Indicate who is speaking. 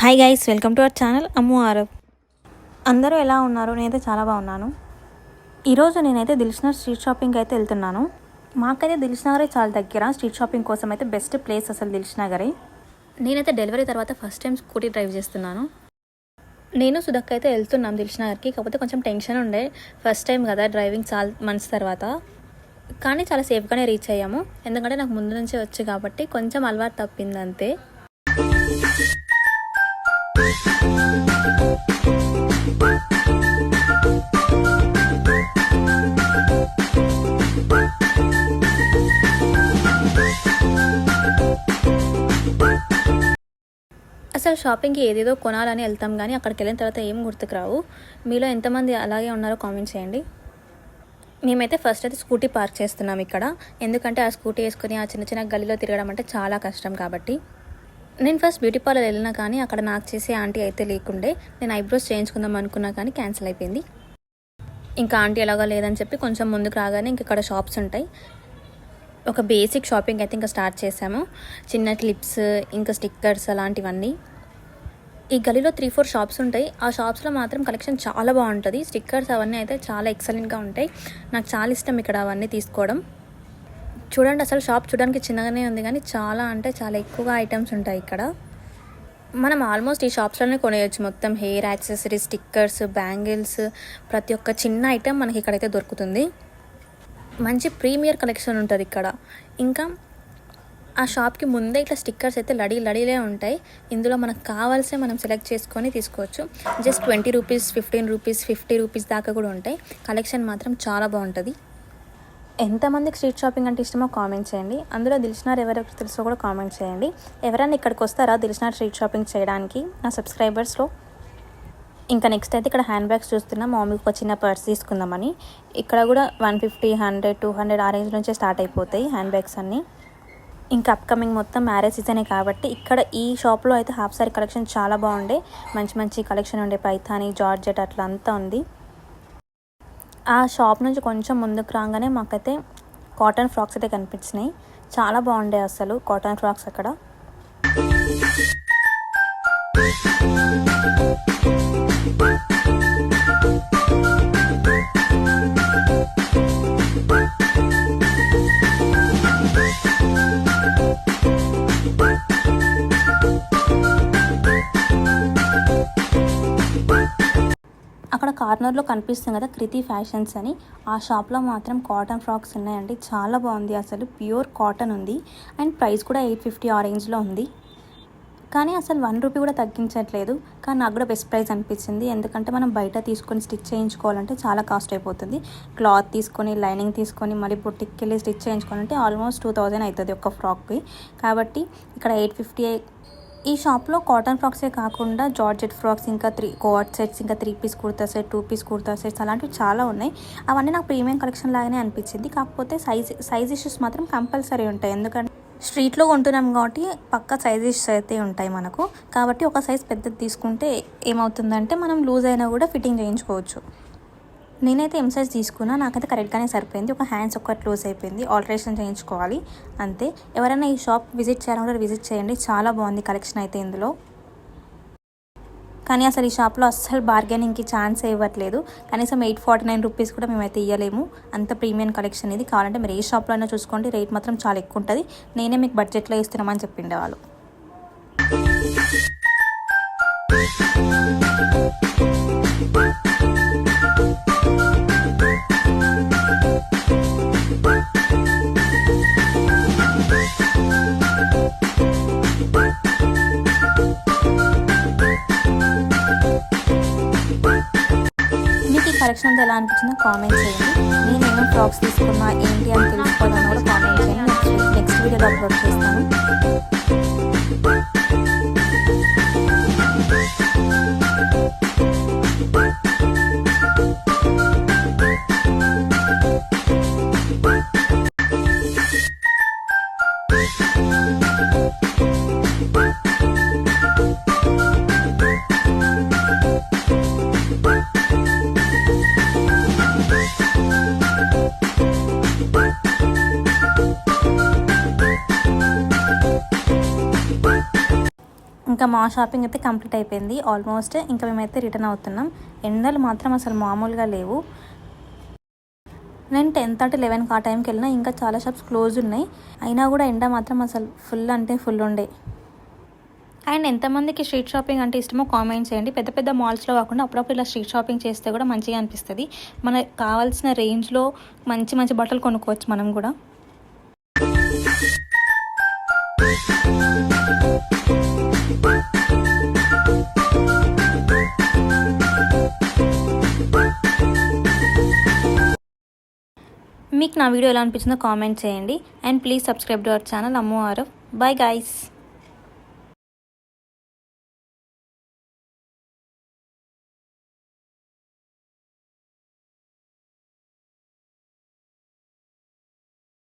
Speaker 1: Hi guys, welcome to our channel Ammu Aarav. అందరూ ఎలా ఉన్నారు? నేనైతే చాలా బాగున్నాను. ఈరోజు నేనైతే దిల్షుక్ నగర్ స్ట్రీట్ షాపింగ్కి అయితే వెళ్తున్నాను. మాకైతే దిల్షుక్ నగరే చాలా దగ్గర. స్ట్రీట్ షాపింగ్ కోసం అయితే బెస్ట్ ప్లేస్ అసలు దిల్షుక్ నగరే. నేనైతే డెలివరీ తర్వాత ఫస్ట్ టైం స్కూటీ డ్రైవ్ చేస్తున్నాను. నేను సుధక్క అయితే వెళ్తున్నాం దిల్షుక్ నగర్కి. కాకపోతే కొంచెం టెన్షన్ ఉండే, ఫస్ట్ టైం కదా డ్రైవింగ్ చాలా మంత్స్ తర్వాత. కానీ చాలా సేఫ్గానే రీచ్ అయ్యాము. ఎందుకంటే నాకు ముందు నుంచే వచ్చు కాబట్టి కొంచెం అలవాటు తప్పింది అంతే. అసలు షాపింగ్కి ఏదేదో కొనాలని వెళ్తాం కానీ అక్కడికి వెళ్ళిన తర్వాత ఏం గుర్తుకు రావు. మీలో ఎంతమంది అలాగే ఉన్నారో కామెంట్ చేయండి. మేమైతే ఫస్ట్ అయితే స్కూటీ పార్క్ చేస్తున్నాం ఇక్కడ. ఎందుకంటే ఆ స్కూటీ వేసుకొని ఆ చిన్న చిన్న గల్లీలో తిరగడం అంటే చాలా కష్టం కాబట్టి. నేను ఫస్ట్ బ్యూటీ పార్లర్ వెళ్ళినా కానీ అక్కడ నాకు చేసే ఆంటీ అయితే లేకుండే. నేను ఐబ్రోస్ చేయించుకుందాం అనుకున్నా కానీ క్యాన్సిల్ అయిపోయింది. ఇంకా ఆంటీ ఎలాగా లేదని చెప్పి కొంచెం ముందుకు రాగానే ఇంక ఇక్కడ షాప్స్ ఉంటాయి. ఒక బేసిక్ షాపింగ్ అయితే ఇంకా స్టార్ట్ చేసాము. చిన్న క్లిప్స్, ఇంకా స్టిక్కర్స్ అలాంటివన్నీ. ఈ గలీలో 3-4 షాప్స్ ఉంటాయి. ఆ షాప్స్లో మాత్రం కలెక్షన్ చాలా బాగుంటుంది. స్టిక్కర్స్ అవన్నీ అయితే చాలా ఎక్సలెంట్గా ఉంటాయి. నాకు చాలా ఇష్టం ఇక్కడ అవన్నీ తీసుకోవడం. చూడండి, అసలు షాప్ చూడడానికి చిన్నగానే ఉంది కానీ చాలా అంటే చాలా ఎక్కువగా ఐటమ్స్ ఉంటాయి ఇక్కడ. మనం ఆల్మోస్ట్ ఈ షాప్స్లోనే కొనేయచ్చు. మొత్తం హెయిర్ యాక్సెసరీస్, స్టిక్కర్స్, బ్యాంగిల్స్, ప్రతి ఒక్క చిన్న ఐటెం మనకి ఇక్కడైతే దొరుకుతుంది. మంచి ప్రీమియర్ కలెక్షన్ ఉంటుంది ఇక్కడ. ఇంకా ఆ షాప్కి ముందే ఇట్లా స్టిక్కర్స్ అయితే లడీలే ఉంటాయి. ఇందులో మనకు కావాల్సే మనం సెలెక్ట్ చేసుకొని తీసుకోవచ్చు. జస్ట్ 20 రూపీస్, 15 రూపీస్, 50 రూపీస్ దాకా కూడా ఉంటాయి. కలెక్షన్ మాత్రం చాలా బాగుంటుంది. ఎంతమందికి స్ట్రీట్ షాపింగ్ అంటే ఇష్టమో కామెంట్ చేయండి. అందులో దిల్షుక్ నగర్ ఎవరెవరికి తెలుసో కూడా కామెంట్ చేయండి. ఎవరైనా ఇక్కడికి వస్తారా దిల్షుక్ నగర్ స్ట్రీట్ షాపింగ్ చేయడానికి నా సబ్స్క్రైబర్స్లో? ఇంకా నెక్స్ట్ అయితే ఇక్కడ హ్యాండ్ బ్యాగ్స్ చూస్తున్నాం. మా మమ్మీకి ఒక చిన్న పర్స్ తీసుకుందామని. ఇక్కడ కూడా 150, 100, 200 ఆ రేంజ్ నుంచే స్టార్ట్ అయిపోతాయి హ్యాండ్ బ్యాగ్స్ అన్నీ. ఇంకా అప్కమింగ్ మొత్తం మ్యారేజ్ సీజనే కాబట్టి ఇక్కడ ఈ షాప్లో అయితే హాఫ్ సారీ కలెక్షన్ చాలా బాగుండే. మంచి కలెక్షన్ ఉండే. పైథానీ, జార్జెట్ అట్లా అంతా ఉంది. ఆ షాప్ నుంచి కొంచెం ముందుకు రాగానే మాకైతే కాటన్ ఫ్రాక్స్ అయితే కనిపించినాయి. చాలా బాగుండే అసలు కాటన్ ఫ్రాక్స్ అక్కడ. అక్కడ కార్నర్లో కనిపిస్తుంది కదా కృతి ఫ్యాషన్స్ అని. ఆ షాప్లో మాత్రం కాటన్ ఫ్రాక్స్ ఉన్నాయండి. చాలా బాగుంది అసలు. ప్యూర్ కాటన్ ఉంది. అండ్ ప్రైస్ కూడా 850 ఆ రేంజ్లో ఉంది. కానీ అసలు 1 రూపీ కూడా తగ్గించట్లేదు. కానీ నాకు కూడా బెస్ట్ ప్రైస్ అనిపించింది. ఎందుకంటే మనం బయట తీసుకొని స్టిచ్ చేయించుకోవాలంటే చాలా కాస్ట్ అయిపోతుంది. క్లాత్ తీసుకొని, లైనింగ్ తీసుకొని, మళ్ళీ బొట్టికి వెళ్ళి స్టిచ్ చేయించుకోవాలంటే ఆల్మోస్ట్ 2000 అవుతుంది ఒక ఫ్రాక్కి. కాబట్టి ఇక్కడ 850. ఈ షాప్లో కాటన్ ఫ్రాక్సే కాకుండా జార్జెట్ ఫ్రాక్స్, ఇంకా 3 కోట్ సెట్స్, ఇంకా 3 piece kurta set, 2 piece kurta sets అలాంటివి చాలా ఉన్నాయి. అవన్నీ నాకు ప్రీమియం కలెక్షన్ లాగానే అనిపించింది. కాకపోతే సైజ్ ఇష్యూస్ మాత్రం కంపల్సరీ ఉంటాయి. ఎందుకంటే స్ట్రీట్లో కొంటున్నాం కాబట్టి పక్కా సైజ్ ఇష్యూస్ అయితే ఉంటాయి మనకు. కాబట్టి ఒక సైజ్ పెద్దది తీసుకుంటే ఏమవుతుందంటే మనం లూజ్ అయినా కూడా ఫిట్టింగ్ చేయించుకోవచ్చు. నేనైతే ఎం సైజ్ తీసుకున్నా. నాకైతే కరెక్ట్గానే సరిపోయింది. ఒక హ్యాండ్స్ ఒక్కటి లూజ్ అయిపోయింది. ఆల్టరేషన్ చేయించుకోవాలి అంతే. ఎవరైనా ఈ షాప్ విజిట్ చేయాలంటే విజిట్ చేయండి. చాలా బాగుంది కలెక్షన్ అయితే ఇందులో. కానీ అసలు ఈ షాప్లో అస్సలు బార్గెనింగ్కి ఛాన్స్ ఇవ్వట్లేదు. కనీసం 849 రూపీస్ కూడా మేమైతే ఇవ్వలేము. అంత ప్రీమియం కలెక్షన్ ఇది. కావాలంటే మీరు ఏ షాప్లో అయినా చూసుకోండి. రేట్ మాత్రం చాలా ఎక్కువ ఉంటుంది. నేనే మీకు బడ్జెట్లో ఇస్తున్నామని చెప్పిండే వాళ్ళు. కలెక్షన్ అంతా ఎలా అనిపించిందో కామెంట్ చేయండి. నేను ఏమేమి ఫ్రాక్స్ తీసుకున్నా ఏంటి అని తెలుసుకోవాలని కూడా కామెంట్ చేయండి. నెక్స్ట్ వీడియోలో అప్లోడ్ చేస్తాను. ఇంకా మా షాపింగ్ అయితే కంప్లీట్ అయిపోయింది ఆల్మోస్ట్. ఇంకా మేమైతే రిటర్న్ అవుతున్నాం. ఎండలు మాత్రం అసలు మామూలుగా లేవు. నేను 10:30 11కి ఆ టైంకి వెళ్ళినా ఇంకా చాలా షాప్స్ క్లోజ్ ఉన్నాయి. అయినా కూడా ఎండ మాత్రం అసలు ఫుల్ అంటే ఫుల్ ఉండే. అండ్ ఎంతమందికి స్ట్రీట్ షాపింగ్ అంటే ఇష్టమో కామెంట్ చేయండి. పెద్ద పెద్ద మాల్స్లో కాకుండా అప్పుడప్పుడు ఇలా స్ట్రీట్ షాపింగ్ చేస్తే కూడా మంచిగా అనిపిస్తుంది. మనకు కావాల్సిన రేంజ్లో మంచి మంచి బట్టలు కొనుక్కోవచ్చు మనం కూడా. మీకు నా వీడియో ఎలా అనిపించిందో కామెంట్ చేయండి. And please subscribe to our channel Ammu Aarav. Bye guys.